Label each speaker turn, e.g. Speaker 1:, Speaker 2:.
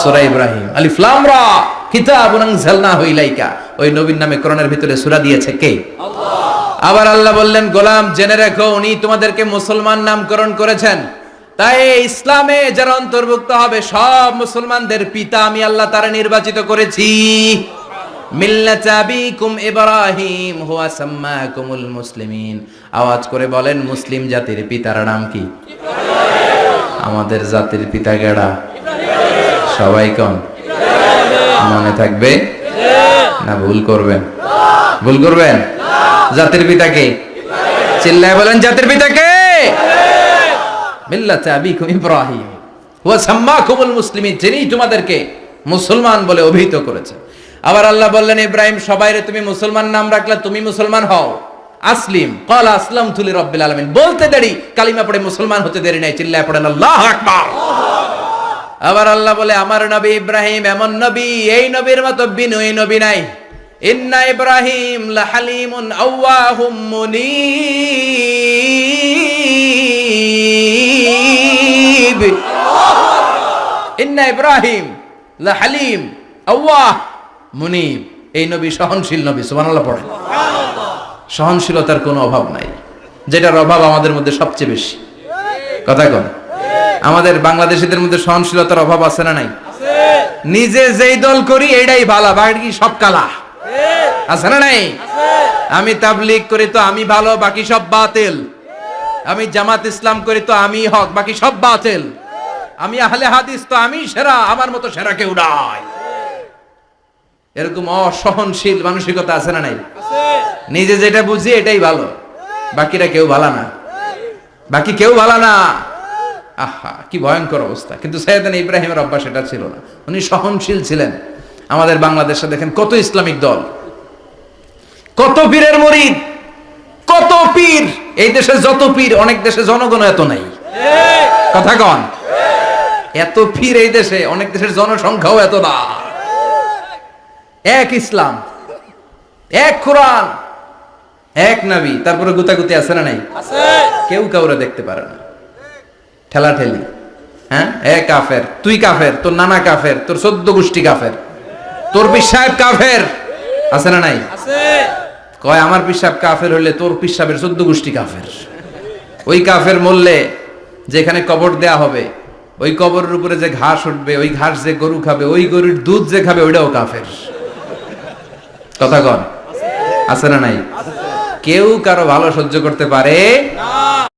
Speaker 1: সূরা ইব্রাহিম। আলিফ লাম রা কিতাবুন আনজালনাহু ইলাইকা, ওই নবীর নামে কোরআনের ভিতরে সূরা দিয়েছে কে? আল্লাহ। আবার আল্লাহ বললেন, গোলাম জেনে রাখো উনি তোমাদেরকে মুসলমান নামকরণ করেছেন। তাই ইসলামে যারা অন্তর্ভুক্ত হবে সব মুসলমানদের পিতা আমি আল্লাহ তারা নির্বাচিত করেছি। মিল্লাত আবিকুম ইব্রাহিম হুয়া সাম্মাকুমুল মুসলিমিন। আওয়াজ করে বলেন, মুসলিম জাতির পিতার নাম কি? আমাদের জাতির পিতা কেডা? সবাই কোন? মনে থাকবে না ভুল করবেন? ভুল করবেন? জাতির পিতা কে? চিল্লায় বলেন, জাতির পিতা কে? মিল্লাত আবিকুম ইব্রাহিম হুয়া সাম্মাকুমুল মুসলিমিন, যিনি তোমাদেরকে মুসলমান বলে অভিহিত করেছে। আবার আল্লাহ বললেন, ইব্রাহিম সবাইরে তুমি মুসলমান নাম রাখলা, তুমি মুসলমান হও। আসলিম ক্বালা আসলামতু লিরাব্বিল আলামিন, বলতে দেরি, কালিমা পড়ে মুসলমান হতে দেরি নাই। চিল্লায় পড়েন আল্লাহু আকবার। আবার আল্লাহ বলে, আমার নবী ইব্রাহিম এমন নবী, এই নবীর মতো বিনয়ী নবী নাই। ইন্না ইব্রাহিম লাহালিমুন আওয়াহুম মুনীব। ইন্না ইব্রাহিম লাহালিম আওয়াহ মুনীব, এই নবী সহনশীল নবী। সুবহানাল্লাহ পড়েন। সহনশীলতার কোনো অভাব নাই, যেটার অভাব আমাদের মধ্যে সবচেয়ে বেশি। কথা কোন? আমাদের বাংলাদেশীদের মধ্যে সহনশীলতার অভাব আছে না নাই? নিজে যেই দল করি এইটাই ভালো, বাকি সব কালা। আছে না নাই? আমি তাবলীগ করি তো আমি ভালো, বাকি সব বাতিল। আমি জামাত ইসলাম করি তো আমি হক, বাকি সব বাতিল। আমি আহলে হাদিস তো আমি সেরা, আমার মতো সেরা কেউ নাই। এরকম অসহনশীল মানসিকতা আছে না নাই? নিজে যেটা বুঝি এটাই ভালো, বাকিরা কেউ ভালো না, বাকি কেউ ভালো না। আহা, কি ভয়ঙ্কর অবস্থা। কিন্তু সাইয়েদনা ইব্রাহিমের অভ্যাস এটা ছিল না, উনি সহনশীল ছিলেন। আমাদের বাংলাদেশে দেখেন কত ইসলামিক দল, কত পীরের মুরিদ, কত পীর। এই দেশে যত পীর, অনেক দেশে জনগণ এত নাই। কথা কন? এত পীর এই দেশে, অনেক দেশের জনসংখ্যাও এত না। এক ইসলাম, এক কোরআন, এক নবী, তারপরে গুতাগুতি আছে না নাই? কেউ কাউরে দেখতে পারে না, ঠেলা ঠেলি। হ্যাঁ, এক কাফের, তুই কাফের, তোর নানা কাফের, তোর 14 গোষ্ঠী কাফের, তোর পীর সাহেব কাফের, আছে না নাই? কয় আমার পীর সাহেব কাফের হইলে তোর পীর সাহেবের 14 গোষ্ঠী কাফের। ওই কাফের মরলে যেখানে কবর দেয়া হবে, ওই কবরের উপরে যে ঘাস উঠবে, ওই ঘাস যে গরু খাবে, ওই গরুর দুধ যে খাবে, ওইটাও কাফের। কথা কন? আছে না নাই? কেউ কারো ভালো সহ্য করতে পারে না।